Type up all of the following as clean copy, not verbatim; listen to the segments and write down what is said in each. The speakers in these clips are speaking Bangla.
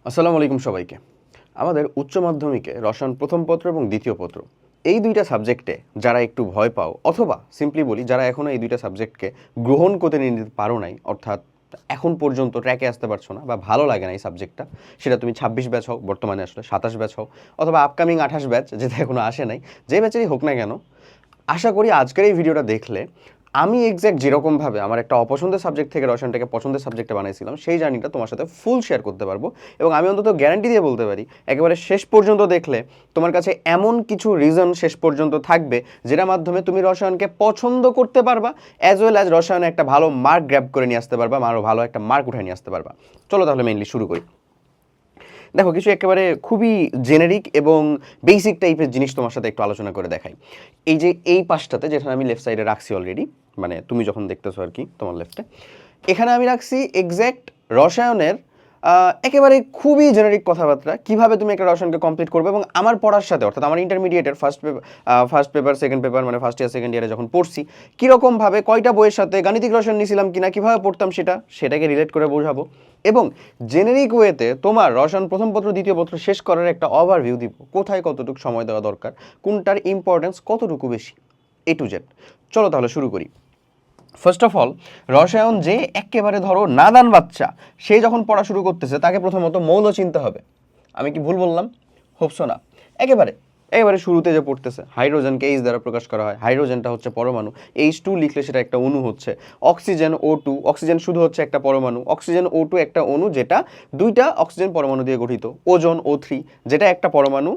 আসসালামু আলাইকুম সবাইকে। আমাদের উচ্চ মাধ্যমিকে রসায়ন প্রথম পত্র এবং দ্বিতীয় পত্র এই দুইটা সাবজেক্টে যারা একটু ভয় পাও অথবা সিম্পলি বলি যারা এখনও এই দুইটা সাবজেক্টকে গ্রহণ করতে নিতে পারো নাই, অর্থাৎ এখন পর্যন্ত ট্র্যাকে আসতে পারছো না বা ভালো লাগে না এই সাবজেক্টটা, সেটা তুমি 26 ব্যাচ হও, বর্তমানে আসলে 27 ব্যাচ হও, অথবা আপকামিং 28 ব্যাচ যেটা এখনও আসে নাই, যে ব্যাচেরই হোক না কেন, আশা করি আজকের এই ভিডিওটা দেখলে আমি এক্স্যাক্ট যেরকমভাবে আমার একটা অপছন্দের সাবজেক্ট থেকে রসায়নটাকে পছন্দের সাবজেক্টে বানাইছিলাম সেই জার্নিটা তোমার সাথে ফুল শেয়ার করতে পারবো। এবং আমি অন্তত গ্যারান্টি দিয়ে বলতে পারি একেবারে শেষ পর্যন্ত দেখলে তোমার কাছে এমন কিছু রিজন শেষ পর্যন্ত থাকবে যেটার মাধ্যমে তুমি রসায়নকে পছন্দ করতে পারবা, অ্যাজ ওয়েল অ্যাজ রসায়নে একটা ভালো মার্ক গ্র্যাব করে নিয়ে আসতে পারবা, আরও ভালো একটা মার্ক উঠায় নিয়ে আসতে পারবা। চলো তাহলে মেইনলি শুরু করি। দেখো, কিছু একেবারে খুবই জেনারিক এবং বেসিক টাইপের জিনিস তোমার সাথে একটু আলোচনা করে দেখাই। এই যে এই পাশটাতে, যেখানে আমি লেফট সাইডে রাখছি অলরেডি, মানে তুমি যখন দেখতেছো আর কি তোমার লেফটে, এখানে আমি রাখছি এক্স্যাক্ট রসায়নের একেবারে খুবই জেনারিক কথাবার্তা, কিভাবে তুমি একটা রসায়নকে কমপ্লিট করবে। এবং আমার পড়ার সাথে, অর্থাৎ আমার ইন্টারমিডিয়েটের ফার্স্ট পেপার সেকেন্ড পেপার মানে ফার্স্ট ইয়ার সেকেন্ড ইয়ারে যখন পড়ছি, কীরকমভাবে কয়টা বইয়ের সাথে গাণিতিক রসায়ন নিয়েছিলাম কিনা, কীভাবে পড়তাম সেটাকে রিলেট করে বোঝাবো। এবং জেনারিক ওয়েতে তোমার রসায়ন প্রথম পত্র দ্বিতীয় পত্র শেষ করার একটা ওভারভিউ দিব, কোথায় কতটুকু সময় দেওয়া দরকার, কোনটার ইম্পর্টেন্স কতটুকু বেশি, এ টু জেড। চলো তাহলে শুরু করি। ফার্স্ট অফ অল, রসায়ন যে একেবারে ধরো নাদান বাচ্চা, সে যখন পড়া শুরু করতেছে তাকে প্রথমত মৌল চিনতে হবে। আমি কি ভুল বললাম? হোপসো না। একেবারে একেবারে শুরুতে যে পড়তেছে, হাইড্রোজেনকে এইচ দ্বারা প্রকাশ করা হয়। হাইড্রোজেনটা হচ্ছে পরমাণু, H2 লিখলে সেটা একটা অণু হচ্ছে। অক্সিজেন O2, অক্সিজেন শুধু হচ্ছে একটা পরমাণু। অক্সিজেন O2 একটা অণু যেটা দুইটা অক্সিজেন পরমাণু দিয়ে গঠিত। ওজোন O3 যেটা একটা পরমাণু,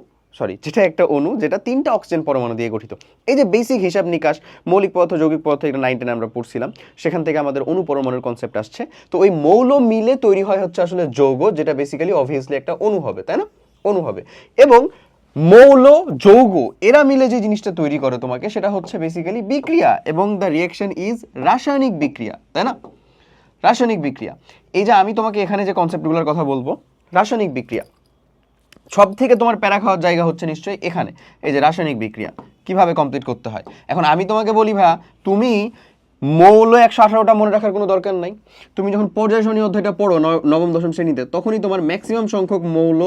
যেটা একটা অণু যেটা তিনটা অক্সিজেন পরমাণু দিয়ে গঠিত। এই যে বেসিক হিসাব নিকাশ, মৌলিক পদার্থ যৌগিক পদার্থ, এটা 9-10 আমরা পড়ছিলাম, সেখান থেকে আমাদের অণু পরমাণুর কনসেপ্ট আসছে। তো ওই মৌল মিলে তৈরি হয় হচ্ছে আসলে যৌগ, যেটা বেসিক্যালি অবভিয়াসলি একটা অণু হবে, তাই না? অণু হবে। এবং মৌল যৌগ এরা মিলে যে জিনিসটা তৈরি করে তোমাকে, সেটা হচ্ছে বেসিক্যালি বিক্রিয়া, এবং দ্য রিয়াকশন ইজ রাসায়নিক বিক্রিয়া, তাই না? রাসায়নিক বিক্রিয়া। এই যে আমি তোমাকে এখানে যে কনসেপ্টগুলোর কথা বলবো, রাসায়নিক বিক্রিয়া সব থেকে তোমার প্যারা খাওয়ার জায়গা হচ্ছে নিশ্চয়ই এখানে। এই যে রাসায়নিক বিক্রিয়া কিভাবে কমপ্লিট করতে হয়। এখন আমি তোমাকে বলি, ভাইয়া তুমি মৌল 118টা মনে রাখার কোনো দরকার নাই। তুমি যখন পর্যায় সারণী অধ্যায়টা পড়ো নবম দশম শ্রেণীতে, তখনই তোমার ম্যাক্সিমাম সংখ্যক মৌল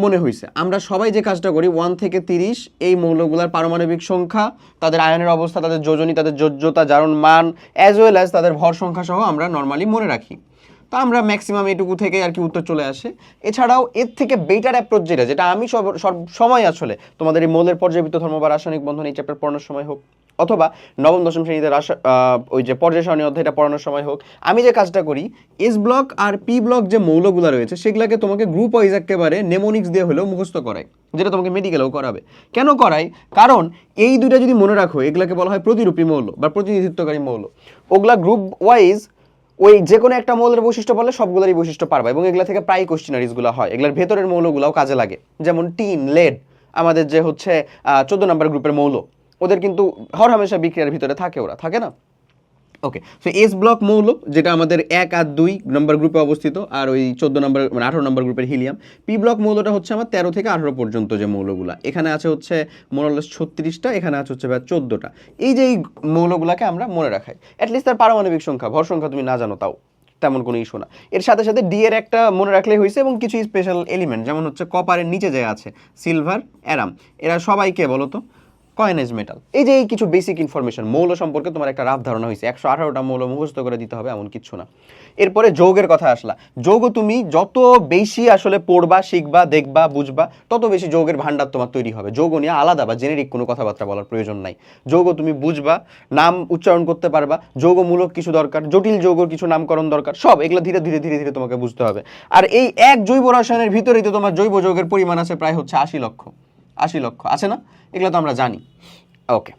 মনে হয়েছে। আমরা সবাই যে কাজটা করি, 1 থেকে 30 এই মৌলগুলোর পারমাণবিক সংখ্যা, তাদের আয়নের অবস্থা, তাদের যোজনী, তাদের যোজ্যতা, জারণ মান, অ্যাজ ওয়েল অ্যাজ তাদের ভর সংখ্যা সহ আমরা নর্মালি মনে রাখি। তো আমরা ম্যাক্সিমাম এটুকু থেকে আর কি উত্তর চলে আসে। এছাড়াও এর থেকে বেটার অ্যাপ্রোচ যেটা আমি সব সময় আসলে তোমাদের এই মৌলের পর্যায়বৃত্ত ধর্ম বা রাসায়নিক বন্ধন এই চ্যাপ্টার পড়ানোর সময় হোক, অথবা নবম দশম শ্রেণীতে ওই যে পর্যায় সারণী অধ্যায়টা পড়ানোর সময় হোক, আমি যে কাজটা করি, এস ব্লক আর পি ব্লক যে মৌলগুলো রয়েছে সেগুলোকে তোমাকে গ্রুপ ওয়াইজ একেবারে নেমোনিক্স দিয়ে হলেও মুখস্থ করায়, যেটা তোমাকে মেডিকেলেও করাবে। কেন করায়? কারণ এই দুইটা যদি মনে রাখো, এগুলাকে বলা হয় প্রতিরূপী মৌল বা প্রতিনিধিত্বকারী মৌল। ওগুলা গ্রুপ ওয়াইজ ওই যে কোনো একটা মৌলের বৈশিষ্ট্য বললে সবগুলোরই বৈশিষ্ট্য পারবা, এবং এগুলা থেকে প্রায় কোশ্চেনারিজগুলো হয়। এগুলোর ভেতরের মৌলগুলোও কাজে লাগে, যেমন টিন, লেড, আমাদের যে হচ্ছে 14 নম্বর গ্রুপের মৌল, ওদের কিন্তু হর হামেশা বিক্রিয়ার ভিতরে থাকে, ওরা থাকে না? ওকে, সো এস ব্লক মৌল যেটা আমাদের 1 আর 2 নম্বর গ্রুপে অবস্থিত, আর ওই 14 নম্বর মানে 18 নম্বর গ্রুপের হিলিয়াম। পি ব্লক মৌলটা হচ্ছে আমার 13 থেকে 18 পর্যন্ত যে মৌলগুলা, এখানে আছে হচ্ছে মোরালস 36টা, এখানে আছে হচ্ছে 14টা। এই যে এই মৌলগুলাকে আমরা মনে রাখাই, অ্যাটলিস্ট তার পারমাণবিক সংখ্যা, ভর সংখ্যা তুমি না জানো তাও তেমন কোনো ইস্যু না। এর সাথে সাথে ডি এর একটা মনে রাখলেই হয়েছে, এবং কিছু স্পেশাল এলিমেন্ট যেমন হচ্ছে কপারের নিচে যে আছে সিলভার, অ্যারাম, এরা সবাইকে বলো তো কয়েনেজ মেটাল। এই যে এই কিছু বেসিক ইনফরমেশন মৌল সম্পর্কে তোমার একটা রাফ ধারণা হয়েছে। 118টা মৌল মুখস্থ করে দিতে হবে এমন কিছু না। এরপরে যৌগের কথা আসলা। যৌগ তুমি যত বেশি আসলে পড়বা, শিখবা, দেখবা, বুঝবা, তত বেশি যৌগের ভান্ডার তোমার তৈরি হবে। যৌগ নিয়ে আলাদা বা জেনেরিক কোনো কথাবার্তা বলার প্রয়োজন নাই। যৌগ তুমি বুঝবা, নাম উচ্চারণ করতে পারবা, যৌগমূলক কিছু দরকার, জটিল যৌগর কিছু নামকরণ দরকার, সব এগুলো ধীরে ধীরে ধীরে ধীরে তোমাকে বুঝতে হবে। আর এই এক জৈব রসায়নের ভিতরেই তো তোমার জৈব যৌগের পরিমাণ আছে প্রায় হচ্ছে 80 লক্ষ। 80 লক্ষ আছে না? এগুলো তো আমরা জানি। ওকে,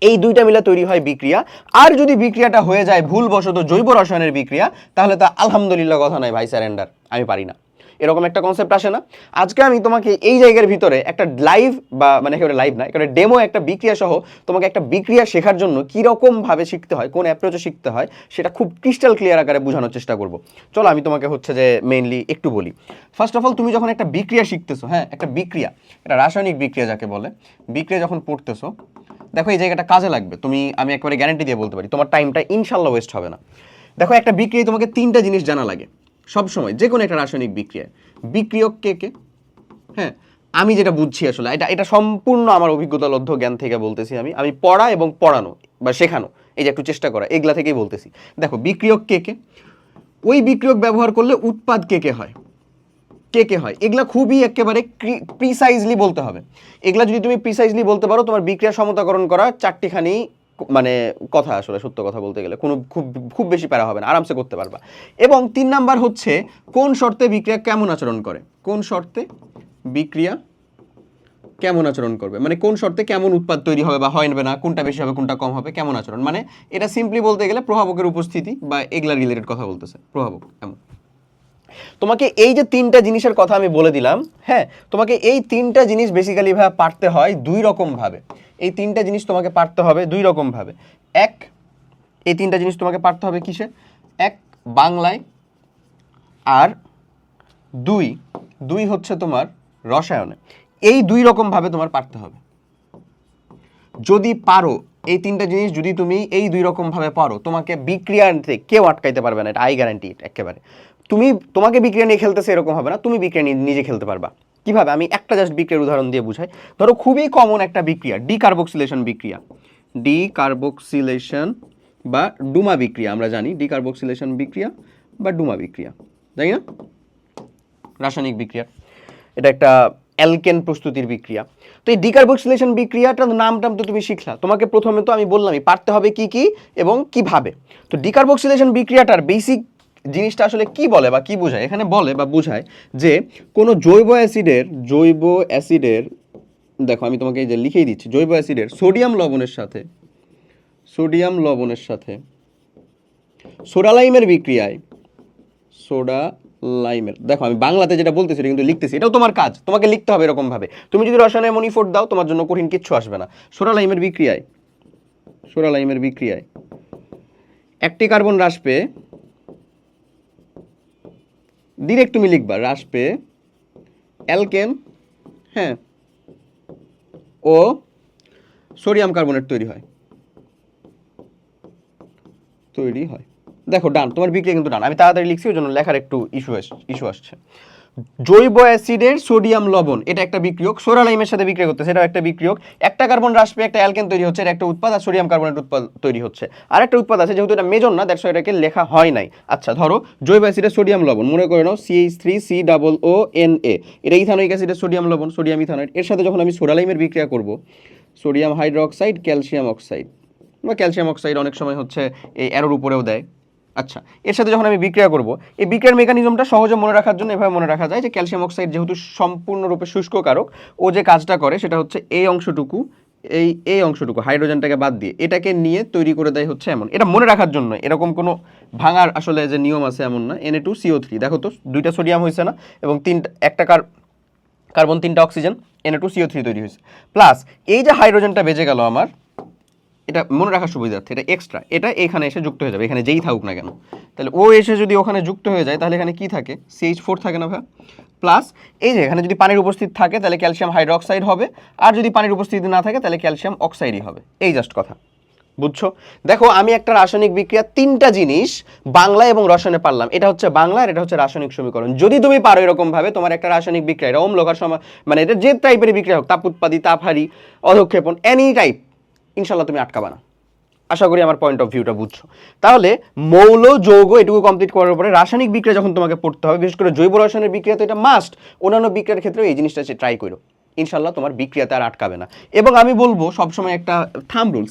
এই দুইটা মিলে তৈরি হয় বিক্রিয়া। আর যদি বিক্রিয়াটা হয়ে যায় ভুলবশত জৈব রসায়নের বিক্রিয়া, তাহলে তা আলহামদুলিল্লাহ কথা নাই, ভাই স্যারেন্ডার, আমি পারি না, এরকম একটা কনসেপ্ট আসে না? আজকে আমি তোমাকে এই জায়গার ভিতরে একটা লাইভ বা মানে একেবারে লাইভ না, একেবারে ডেমো একটা বিক্রিয়া সহ তোমাকে একটা বিক্রিয়া শেখার জন্য কীরকমভাবে শিখতে হয়, কোন অ্যাপ্রোচে শিখতে হয়, সেটা খুব ক্রিস্টাল ক্লিয়ার আকারে বোঝানোর চেষ্টা করব। চলো আমি তোমাকে হচ্ছে যে মেইনলি একটু বলি। ফার্স্ট অফ অল, তুমি যখন একটা বিক্রিয়া শিখতেছো, হ্যাঁ একটা বিক্রিয়া, একটা রাসায়নিক বিক্রিয়া যাকে বলে, বিক্রিয়া যখন পড়তেছো, দেখো এই জায়গাটা কাজে লাগবে। আমি একবারে গ্যারান্টি দিয়ে বলতে পারি তোমার টাইমটা ইনশাল্লাহ ওয়েস্ট হবে না। দেখো, একটা বিক্রিয়ায় তোমাকে 3টা জিনিস জানা লাগে। সবসময় যে কোনো একটা রাসায়নিক বিক্রিয়ায় বিক্রিয়ক কে কে? হ্যাঁ, আমি যেটা বুঝছি আসলে এটা সম্পূর্ণ আমার অভিজ্ঞতালব্ধ জ্ঞান থেকে বলতেছি। আমি পড়া এবং পড়ানো বা শেখানো, এই যে একটু চেষ্টা করা, এগুলা থেকেই বলতেছি। দেখো বিক্রিয়ক কে কে, ওই বিক্রিয়ক ব্যবহার করলে উৎপাদ কে কে হয়, কে কে হয়, এগুলা খুবই একেবারে প্রিসাইজলি বলতে হবে। এগুলা যদি তুমি প্রিসাইজলি বলতে পারো, তোমার বিক্রিয়া সমতাকরণ করা চারটিখানি মানে কথা, আসলে সত্য কথা বলতে গেলে কোনো খুব খুব বেশি প্যারা হবে না, আরামসে করতে পারবা। এবং 3 নাম্বার হচ্ছে কোন শর্তে বিক্রিয়া কেমন আচরণ করে, কোন শর্তে বিক্রিয়া কেমন আচরণ করবে, মানে কোন শর্তে কেমন উৎপাদ তৈরি হবে বা হবে না, কোনটা বেশি হবে কোনটা কম হবে, কেমন আচরণ, মানে এটা সিম্পলি বলতে গেলে প্রভাবকের উপস্থিতি বা এগুলা রিলেটেড কথা বলতেছে, প্রভাবক এমন। তোমাকে এই যে 3টা জিনিসের কথা আমি বলে দিলাম, হ্যাঁ, তোমাকে এই 3টা জিনিস বেসিক্যালি ভাবে পারতে হয় 2 রকম ভাবে। এই 3টা জিনিস তোমাকে পারতে হবে 2 রকম ভাবে। এক, এই 3টা জিনিস তোমাকে পারতে হবে কিসে? এক, বাংলায়, আর দুই হচ্ছে তোমার রসায়নে। এই 2 রকম ভাবে তোমার পারতে হবে। যদি পারো এই 3টা জিনিস, যদি তুমি এই 2 রকম ভাবে পারো, তোমাকে বিক্রিয়াতে কেউ আটকাইতে পারবে না, এটা আই গ্যারান্টি একেবারে। তোমাকে বিক্রিয়া নিয়ে খেলতেছে এরকম হবে না, তুমি বিক্রিয়া নিয়ে নিজে খেলতে পারবা। কিভাবে? আমি একটা জাস্ট বিক্রিয়ার উদাহরণ দিয়ে বুঝাই। ধরো খুবই কমন একটা বিক্রিয়া, ডিকার্বক্সিলেশন বিক্রিয়া, ডিকার্বক্সিলেশন বা ডুমা বিক্রিয়া, আমরা জানি ডিকার্বক্সিলেশন বিক্রিয়া বা ডুমা বিক্রিয়া, তাই না? রাসায়নিক বিক্রিয়া, এটা একটা অ্যালকেন প্রস্তুতির বিক্রিয়া। তো এই ডিকার্বক্সিলেশন বিক্রিয়াটার নামটা তো তুমি শিখলা, তোমাকে প্রথমে তো আমি বললামই পারতে হবে কি কি এবং কিভাবে। তো ডিকার্বক্সিলেশন বিক্রিয়াটার বেসিক জিনিসটা আসলে কি বলে বা কি বোঝায়? এখানে বলে বা বোঝায় যে কোনো জৈব অ্যাসিডের দেখো আমি তোমাকে এই যে লিখেই দিচ্ছি, জৈব অ্যাসিডের সোডিয়াম লবণের সাথে সোডা লাইমের বিক্রিয়ায়, সোডা লাইমের, দেখো আমি বাংলাতে যেটা বলতেছি কিন্তু লিখতেছি, এটাও তোমার কাজ, তোমাকে লিখতে হবে এরকম ভাবে। তুমি যদি রসায়নে মনিফোর্ট দাও, তোমার জন্য কঠিন কিচ্ছু আসবে না। সোডা লাইমের বিক্রিয়ায় একটি কার্বন হ্রাস পেয়ে, ডিরেক্ট তুমি লিখবা হ্রাস পেয়ে অ্যালকেন, হ্যাঁ, ও সোডিয়াম কার্বনেট তৈরি হয়। দেখো ডান, তোমার বিক্রিয়া কিন্তু ডান। আমি তাড়াতাড়ি লিখছি, ওই জন্য লেখার একটু ইস্যু আসছে। জৈব অ্যাসিডের সোডিয়াম লবণ, এটা একটা বিক্রিয়ক, সোডা লাইমের সাথে বিক্রিয়া করতে, সেটাও একটা বিক্রিয়ক। একটা কার্বন হ্রাস পেয়ে একটা অ্যালকেন তৈরি হচ্ছে, এটা একটা উৎপাদ, আর সোডিয়াম কার্বনেট উৎপাদ তৈরি হচ্ছে। আর একটা উৎপাদ আছে, যেহেতু এটা মেজর না, দ্যাটস এটাকে লেখা হয় নাই। আচ্ছা, ধরো জৈব অ্যাসিডের সোডিয়াম লবণ, মনে করে নাও CH3COONA, এটা ইথানোয়িক অ্যাসিডের সোডিয়াম লবণ, সোডিয়াম ইথানয়েড। এর সাথে যখন আমি সোডা লাইমের বিক্রিয়া করব, সোডিয়াম হাইড্রোক্সাইড, ক্যালসিয়াম অক্সাইড, বা ক্যালসিয়াম অক্সাইড অনেক সময় হচ্ছে এই অ্যারোর উপরেও দেয়। আচ্ছা, এর সাথে যখন আমি বিক্রিয়া করব, এই বিক্রিয়ার মেকানিজমটা সহজে মনে রাখার জন্য এভাবে মনে রাখা যায় যে ক্যালসিয়াম অক্সাইড যেহেতু সম্পূর্ণরূপে শুষ্ককারক, ও যে কাজটা করে সেটা হচ্ছে এই অংশটুকু হাইড্রোজেনটাকে বাদ দিয়ে এটাকে নিয়ে তৈরি করে দেয় হচ্ছে এমন। এটা মনে রাখার জন্য, এরকম কোনো ভাঙার আসলে যে নিয়ম আছে এমন না। Na2CO3, দেখো তো 2টা সোডিয়াম হয়েছে না, এবং একটা কার্বন 3টা অক্সিজেন, Na2CO3 তৈরি হয়েছে। প্লাস এই যে হাইড্রোজেনটা বেঁচে গেল আমার, এটা মনে রাখার সুবিধার্থে এটা এক্সট্রা, এটা এখানে এসে যুক্ত হয়ে যাবে, এখানে যেই থাকুক না কেন। তাহলে ও এসে যদি ওখানে যুক্ত হয়ে যায়, তাহলে এখানে কি থাকে? CH4 থাকে না ভাই। প্লাস এই যে এখানে যদি পানির উপস্থিতি থাকে, তাহলে ক্যালসিয়াম হাইড্রোক্সাইড হবে, আর যদি পানির উপস্থিতি না থাকে, তাহলে ক্যালসিয়াম অক্সাইডই হবে। এই জাস্ট কথা, বুঝছো? দেখো আমি একটা রাসায়নিক বিক্রিয়া 3টা জিনিস বাংলা এবং রসায়নে পারলাম, এটা হচ্ছে বাংলা আর এটা হচ্ছে রাসায়নিক সমীকরণ। যদি তুমি পারো এরকম ভাবে, তোমার একটা রাসায়নিক বিক্রিয়া, এটা ওম লোহার সময়, মানে এটা যে টাইপের বিক্রিয়া হোক, তাপ উৎপাদী, তাপহারী, অধক্ষেপণ, এনি টাইপ, ইনশাল্লাহ তুমি আটকাবা না। আশা করি আমার পয়েন্ট অফ ভিউটা বুঝছো। তাহলে মৌল, যৌগ এটুকু কমপ্লিট করার পরে রাসায়নিক বিক্রিয়া যখন তোমাকে পড়তে হবে, বিশেষ করে জৈব রসায়নের বিক্রিয়া তো এটা মাস্ট, অন্যান্য বিক্রিয়ার ক্ষেত্রেও এই জিনিসটা ট্রাই করো, ইনশাল্লাহ তোমার বিক্রিয়াতে আর আটকাবে না। এবং আমি বলবো সবসময় একটা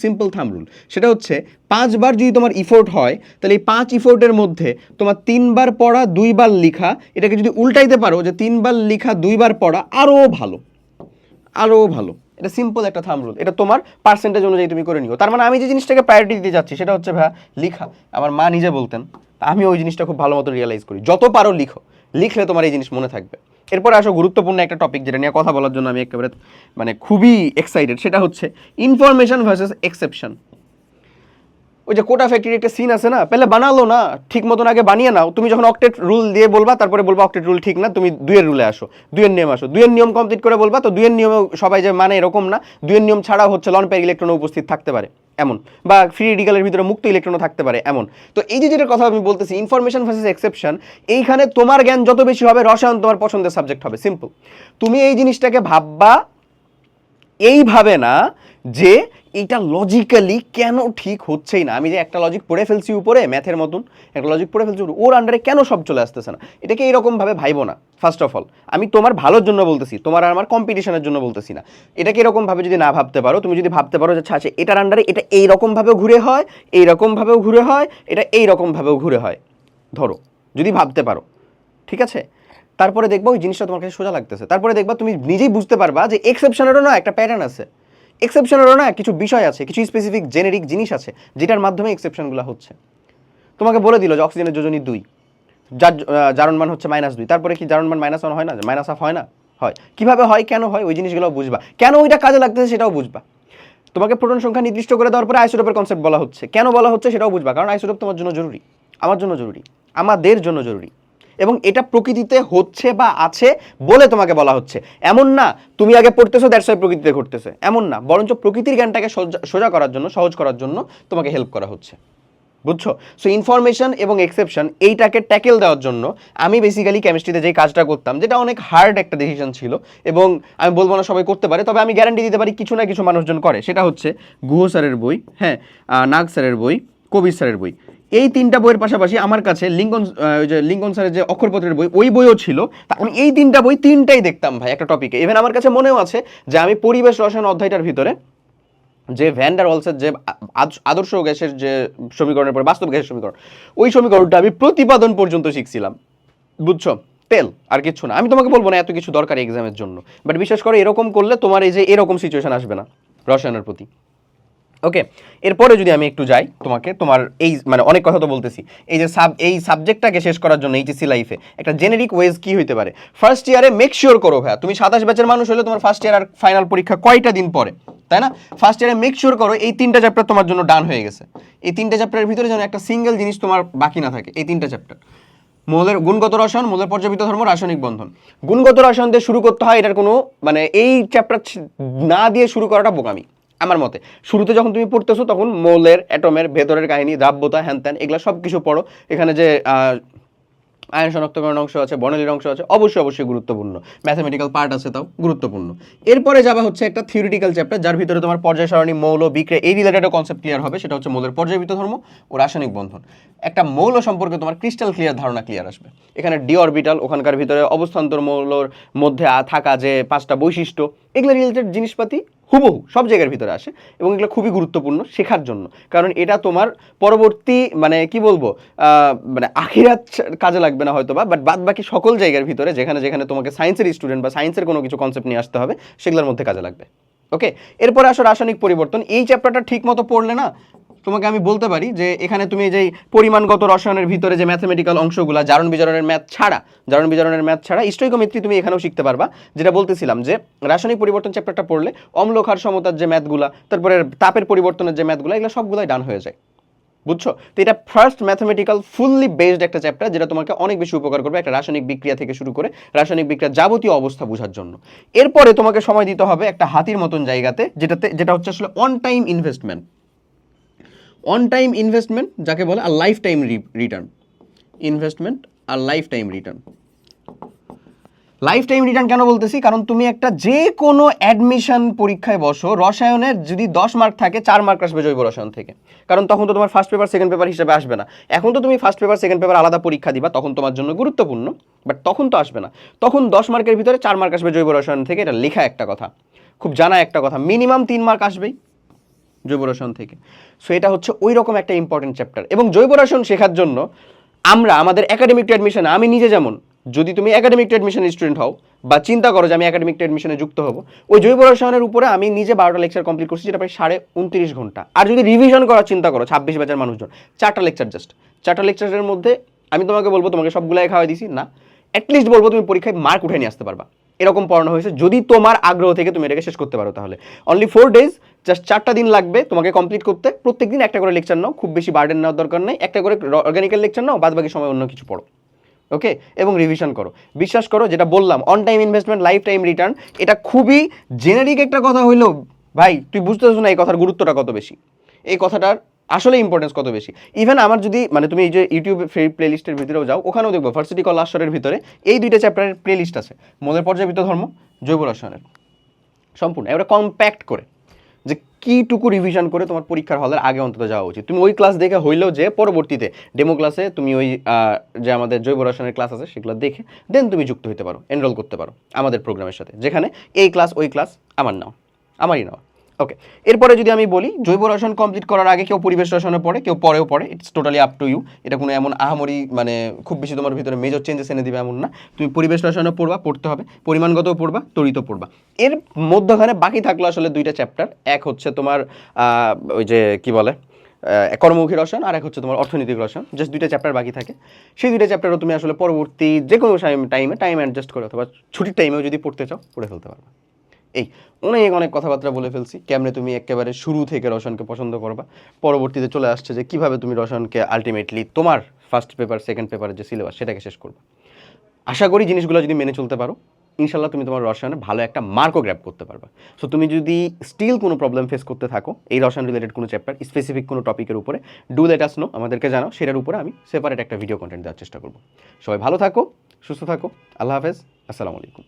সিম্পল থাম্ব রুল, সেটা হচ্ছে 5 বার যদি তোমার ইফোর্ট হয়, তাহলে এই 5 ইফোর্টের মধ্যে তোমার 3 বার পড়া 2 বার লিখা, এটাকে যদি উল্টাইতে পারো যে 3 বার লিখা 2 বার পড়া, আরও ভালো। এটা সিম্পল একটা থাম্ব রুল, এটা তোমার পার্সেন্টেজ অনুযায়ী তুমি করে নিও। তার মানে আমি যে জিনিসটাকে প্রায়োরিটি দিতে যাচ্ছি সেটা হচ্ছে ভাই লিখা। আমার মা নিজে বলতেন, আমি ওই জিনিসটা খুব ভালো মতো রিয়েলাইজ করি, যত পারো লিখলে তোমার এই জিনিস মনে থাকবে। এরপরে আসো গুরুত্বপূর্ণ একটা টপিক, যেটা নিয়ে কথা বলার জন্য আমি একেবারে মানে খুবই এক্সাইটেড, সেটা হচ্ছে ইনফরমেশন ভার্সেস এক্সেপশন। ওই যে কোটা ফ্যাক্টরি একটা সিন আছে না, পেলে বানালো না ঠিক মতন, আগে বানিয়ে নাও। তুমি যখন অক্টেট রুল দিয়ে বলবা, তারপরে বলবা অক্টেট রুল ঠিক না, তুমি 2 এর রুলে আসো, 2 এর নিয়ম আসো, 2 এর নিয়ম কমপ্লিট করে বলবা, তো 2 এর নিয়মে সবাই যে মানে এরকম না, 2 এর নিয়ম ছাড়াও হচ্ছে লন পেয়ার ইলেকট্রন উপস্থিত থাকতে পারে। এমন, বা ফ্রি রেডিক্যালের ভিতরে মুক্ত ইলেকট্রনও থাকতে পারে এমন। তো এই যে যেটার কথা আমি বলতেছি ইনফরমেশন ভার্সেস এক্সেপশন, এইখানে তোমার জ্ঞান যত বেশি হবে রসায়ন তোমার পছন্দের সাবজেক্ট হবে, সিম্পল। তুমি এই জিনিসটাকে ভাববা এইভাবে না যে এটা লজিক্যালি কেন ঠিক হচ্ছেই না, আমি যে একটা লজিক পড়ে ফেলছি উপরে ম্যাথের মতন, একটা লজিক পড়ে ফেলছি ওর আন্ডারে কেন সব চলে আসতেছে না, এটাকে এইরকমভাবে ভাইবো না। ফার্স্ট অফ অল আমি তোমার ভালোর জন্য বলতেছি, তোমার আর আমার কম্পিটিশনের জন্য বলতেছি না। এটাকে এরকমভাবে যদি না ভাবতে পারো, তুমি যদি ভাবতে পারো যে আচ্ছা এটার আন্ডারে এটা এইরকমভাবেও ঘুরে হয়, এইরকমভাবেও ঘুরে হয়, এটা এইরকমভাবেও ঘুরে হয়, ধরো যদি ভাবতে পারো, ঠিক আছে, তারপরে দেখবা ওই জিনিসটা তোমার কাছে সোজা লাগতেছে। তারপরে দেখবা তুমি নিজেই বুঝতে পারবা যে এক্সেপশনেরও না একটা প্যাটার্ন আছে, এক্সেপশনেরও না কিছু বিষয় আছে, কিছু স্পেসিফিক জেনেরিক জিনিস আছে যেটার মাধ্যমে এক্সেপশনগুলো হচ্ছে। তোমাকে বলে দিল যে অক্সিজেনের যোজনী 2, যার জারণ মান হচ্ছে -2, তারপরে কি জারণ মান -1 হয় না, -1 হয় না, হয়। কিভাবে হয়, কেন হয়, ওই জিনিসগুলো বুঝবা, কেন ওইটা কাজে লাগতেছে সেটাও বুঝবা। তোমাকে প্রোটন সংখ্যা নির্দিষ্ট করে দেওয়ার পরে আইসোটোপের কনসেপ্ট বলা হচ্ছে, কেন বলা হচ্ছে সেটাও বুঝবা, কারণ আইসোটোপ তোমার জন্য জরুরি, আমার জন্য জরুরি, আমাদের জন্য জরুরি, এবং এটা প্রকৃতিতে হচ্ছে বা আছে বলে তোমাকে বলা হচ্ছে। এমন না তুমি আগে পড়তেছো দ্যাটস ওয়াই প্রকৃতিতে ঘটতেছে, এমন না, বরঞ্চ প্রকৃতির জ্ঞানটাকে সোজা করার জন্য, সহজ করার জন্য তোমাকে হেল্প করা হচ্ছে, বুঝছো? সো ইনফরমেশন এবং এক্সেপশন এইটাকে ট্যাকেল দেওয়ার জন্য আমি বেসিক্যালি কেমিস্ট্রিতে যে কাজটা করতাম, যেটা অনেক হার্ড একটা ডিসিশন ছিল, এবং আমি বলবো না সবাই করতে পারে, তবে আমি গ্যারান্টি দিতে পারি কিছু না কিছু মানুষজন করে, সেটা হচ্ছে গুহ স্যারের বই, হ্যাঁ, নাগ স্যারের বই, কবির স্যারের বই, এই 3টা বইয়ের পাশাপাশি আমার কাছে লিঙ্কন স্যারের যে অক্ষরপত্রের বই, ওই বইও ছিল। আমি এই 3টা বই 3টাই দেখতাম ভাই একটা টপিকে। ইভেন আমার কাছে মনেও আছে যে আমি পরিবেশ রসায়ন অধ্যায়টার ভিতরে যে ভ্যান ডার ওয়ালসের যে আদর্শ গ্যাসের যে সমীকরণের পরে বাস্তব গ্যাসের সমীকরণ, ওই সমীকরণটা আমি প্রতিপাদন পর্যন্ত শিখছিলাম, বুঝছো? তেল আর কিচ্ছু না। আমি তোমাকে বলবো না এত কিছু দরকার এক্সামের জন্য, বাট বিশ্বাস করো এরকম করলে তোমার এই যে এরকম সিচুয়েশন আসবে না রসায়নের প্রতি। ওকে, এরপরে যদি আমি একটু যাই তোমাকে, তোমার এই মানে অনেক কথা তো বলতেছি, এই যে এই সাবজেক্টটাকে শেষ করার জন্য এইচএসসি লাইফে একটা জেনেরিক ওয়েজ কি হইতে পারে। ফার্স্ট ইয়ারে মেক শিওর করো ভাইয়া, তুমি 27 ব্যাচের মানুষ হলে তোমার ফার্স্ট ইয়ার আর ফাইনাল পরীক্ষা কয়টা দিন পরে, তাই না? ফার্স্ট ইয়ারে মেক শিওর করো এই 3টা চ্যাপ্টার তোমার জন্য ডান হয়ে গেছে। এই 3টা চ্যাপ্টারের ভিতরে যেন একটা সিঙ্গেল জিনিস তোমার বাকি না থাকে। এই 3টা চ্যাপ্টার, মৌলের গুণগত রসায়ন, মৌলের পর্যাবৃত্ত ধর্ম, রাসায়নিক বন্ধন। গুণগত রসায়ন দিয়ে শুরু করতে হয়, এটার কোনো মানে এই চ্যাপ্টার না দিয়ে শুরু করাটা বোকামি আমার মতে। শুরুতে যখন তুমি পড়তেছো তখন মৌলের, অ্যাটমের ভেতরের কাহিনী, দ্রাব্যতা, হ্যান ত্যান, এগুলো সব কিছু পড়ো। এখানে যে আয়ন শনাক্তকরণ অংশ আছে, বর্ণালীর অংশ আছে, অবশ্যই গুরুত্বপূর্ণ, ম্যাথামেটিক্যাল পার্ট আছে তাও গুরুত্বপূর্ণ। এরপরে যাবা হচ্ছে একটা থিওরিটিক্যাল চ্যাপ্টার, যার ভিতরে তোমার পর্যায় সারণী, মৌল, বিক্রিয়া, এই রিলেটেড কনসেপ্ট ক্লিয়ার হবে, সেটা হচ্ছে মৌলের পর্যাবৃত্ত ধর্ম ও রাসায়নিক বন্ধন। একটা মৌল সম্পর্কে তোমার ক্রিস্টাল ক্লিয়ার ধারণা ক্লিয়ার আসবে। এখানে ডি অরবিটাল, ওখানকার ভিতরে অবস্থান্তর মৌলর মধ্যে থাকা যে 5টা বৈশিষ্ট্য, এগুলো রিলেটেড জিনিসপাতি হুবহু সব জায়গার ভিতরে আসে, এবং এগুলো খুবই গুরুত্বপূর্ণ শেখার জন্য, কারণ এটা তোমার পরবর্তী মানে কি বলবো মানে আখিরাত কাজে লাগবে না হয়তো, বাট বাদ বাকি সকল জায়গার ভিতরে যেখানে যেখানে তোমাকে সায়েন্সের স্টুডেন্ট বা সায়েন্সের কোনো কিছু কনসেপ্ট নিয়ে আসতে হবে, সেগুলোর মধ্যে কাজে লাগবে। ওকে, এরপরে আসো রাসায়নিক পরিবর্তন। এই চ্যাপ্টারটা ঠিক মতো পড়লে না তোমাকে আমি বলতে পারি যে এখানে তুমি যে পরিমাণগত রসায়নের ভিতরে যে ম্যাথমেটিক্যাল অংশগুলো, জারণ বিজারণের ম্যাথ ছাড়া স্টোইকোমেট্রি তুমি এখানেও শিখতে পারবা। যেটা বলতেছিলাম যে রাসায়নিক পরিবর্তন চ্যাপ্টারটা পড়লে অম্ল ক্ষার সমতার যে ম্যাথগুলা, তারপরে তাপের পরিবর্তনের যে ম্যাথগুলো, এগুলো সবগুলাই ডান হয়ে যায়, বুঝছো? তো এটা ফার্স্ট ম্যাথমেটিক্যাল ফুললি বেসড একটা চ্যাপ্টার, যেটা তোমাকে অনেক বেশি উপকার করবে একটা রাসায়নিক বিক্রিয়া থেকে শুরু করে রাসায়নিক বিক্রিয়ার যাবতীয় অবস্থা বোঝার জন্য। এরপরে তোমাকে সময় দিতে হবে একটা হাতির মতন জায়গাতে, যেটা হচ্ছে আসলে অন টাইম ইনভেস্টমেন্ট, যাকে বলে আর লাইফ টাইম রিটার্ন ইনভেস্টমেন্ট, আর life time return. Life time return কেন বলতেছি, কারণ তুমি একটা যে কোনো অ্যাডমিশন পরীক্ষায় বসো, রসায়নের যদি 10 মার্ক থাকে 4 মার্ক আসবে জৈব রসায়ন থেকে, কারণ তখন তো তোমার ফার্স্ট পেপার সেকেন্ড পেপার হিসেবে আসবে না। এখন তো তুমি ফার্স্ট পেপার সেকেন্ড পেপার আলাদা পরীক্ষা দিবা, তখন তোমার জন্য গুরুত্বপূর্ণ, বাট তখন তো আসবে না। তখন 10 মার্কের ভিতরে 4 মার্ক আসবে জৈব রসায়ন থেকে, এটা লেখা একটা কথা, খুব জানা একটা কথা, মিনিমাম 3 মার্ক আসবেই জৈব রসায়ন থেকে। সো এটা হচ্ছে ওই রকম একটা ইম্পর্টেন্ট চ্যাপ্টার। এবং জৈব রসায়ন শেখার জন্য আমরা আমাদের একাডেমিক টু অ্যাডমিশন, আমি নিজে যেমন, যদি তুমি একাডেমিক টু অ্যাডমিশন স্টুডেন্ট হও বা চিন্তা করো যে আমি একাডেমিক টু অ্যাডমিশনে যুক্ত হবো, ওই জৈব রসায়নের উপরে আমি নিজে 12টা লেকচার কমপ্লিট করছি, যেটা প্রায় 29.5 ঘন্টা। আর যদি রিভিশন করার চিন্তা করো 26 ব্যাচের মানুষজন, 4টা লেকচার, জাস্ট 4টা লেকচারের মধ্যে আমি তোমাকে বলবো তোমাকে সবগুলাই খাওয়াই দিছি না, অ্যাটলিস্ট বলবো তুমি পরীক্ষায় মার্ক উঠে নিয়ে আসতে পারবা, এরকম পড়ানো হয়েছে। যদি তোমার আগ্রহ থেকে তুমি এটাকে শেষ করতে পারো, তাহলে অনলি 4 ডেজ, জাস্ট 4টা দিন লাগবে তোমাকে কমপ্লিট করতে। প্রত্যেকদিন একটা করে লেকচার নাও, খুব বেশি বার্ডেন নেওয়ার দরকার নেই, একটা করে অর্গানিক্যাল লেকচার নাও, বাদ বাকি সময় অন্য কিছু পড়ো, ওকে, এবং রিভিশন করো। বিশ্বাস করো, যেটা বললাম on time investment, life time return, এটা খুবই জেনারিক একটা কথা হইলো ভাই, তুই বুঝতেছ না এই কথার গুরুত্বটা কত বেশি। এই কথাটার আসলে ইম্পর্টেন্স কত বেশি। ইভেন আমার যদি মানে তুমি এই যে ইউটিউব ফ্রি প্লেলিস্টের ভিতরেও যাও, ওখানেও দেখবো ভার্সিটি কল লাস্টরের ভিতরে এই দুইটা চ্যাপ্টারের প্লেলিস্ট আছে, মৌলের পর্যাবৃত্ত ধর্ম, জৈব রসায়নের, সম্পূর্ণ এবারে কম্প্যাক্ট করে যে কীটুকু রিভিশন করে তোমার পরীক্ষার হলের আগে অন্তত যাওয়া উচিত। তুমি ওই ক্লাস দেখে হইলেও যে পরবর্তীতে ডেমো ক্লাসে তুমি ওই যে আমাদের জৈব রসায়নের ক্লাস আছে সেগুলো দেখে দেন তুমি যুক্ত হতে পারো, এনরোল করতে পারো আমাদের প্রোগ্রামের সাথে, যেখানে এই ক্লাস ওই ক্লাস আমারই নেওয়া। ওকে, এরপরে যদি আমি বলি জৈব রসায়ন কমপ্লিট করার আগে কেউ পরিবেশ রসায়নে পড়ে, কেউ পরেও পড়ে, it's totally up to you. এটা কোনো এমন আহামরি মানে খুব বেশি তোমার ভিতরে মেজর চেঞ্জেস এনে দিবে এমন না। তুমি পরিবেশ রসায়নও পড়বা, পড়তে হবে, পরিমাণগতও পড়বা, তড়িৎও পড়বা। এর মধ্যখানে বাকি থাকলো আসলে দুইটা চ্যাপ্টার, এক হচ্ছে তোমার ওই যে কি বলে কর্মমুখী রসায়ন, আর এক হচ্ছে তোমার অর্থনৈতিক রসায়ন। জাস্ট দুইটা চ্যাপ্টার বাকি থাকে, সেই দুইটা চ্যাপ্টারও তুমি আসলে পরবর্তী যে কোনো টাইম অ্যাডজাস্ট করে অথবা ছুটির টাইমেও যদি পড়তে চাও পড়ে ফেলতে পারবা। এই অনেক কথাবার্তা বলে ফেলছি, কেমনে তুমি একেবারে শুরু থেকে রসায়নকে পছন্দ করবা। পরবর্তীতে চলে আসছে যে কিভাবে তুমি রসায়নকে আলটিমেটলি তোমার ফার্স্ট পেপার সেকেন্ড পেপারের যে সিলেবাস সেটাকে শেষ করবে। আশা করি জিনিসগুলো যদি মেনে চলতে পারো, ইনশাল্লাহ তুমি তোমার রসায়নে ভালো একটা মার্কও গ্র্যাব করতে পারবা। সো তুমি যদি স্টিল কোনো প্রবলেম ফেস করতে থাকো এই রসায়ন রিলেটেড কোনো চ্যাপ্টার স্পেসিফিক কোনো টপিকের উপরে, ডু লেট আস নো, আমাদেরকে জানাও, সেটার উপরে আমি সেপারেট একটা ভিডিও কন্টেন্ট দেওয়ার চেষ্টা করবো। সবাই ভালো থাকো, সুস্থ থাকো, আল্লাহ হাফেজ, আসসালামু আলাইকুম।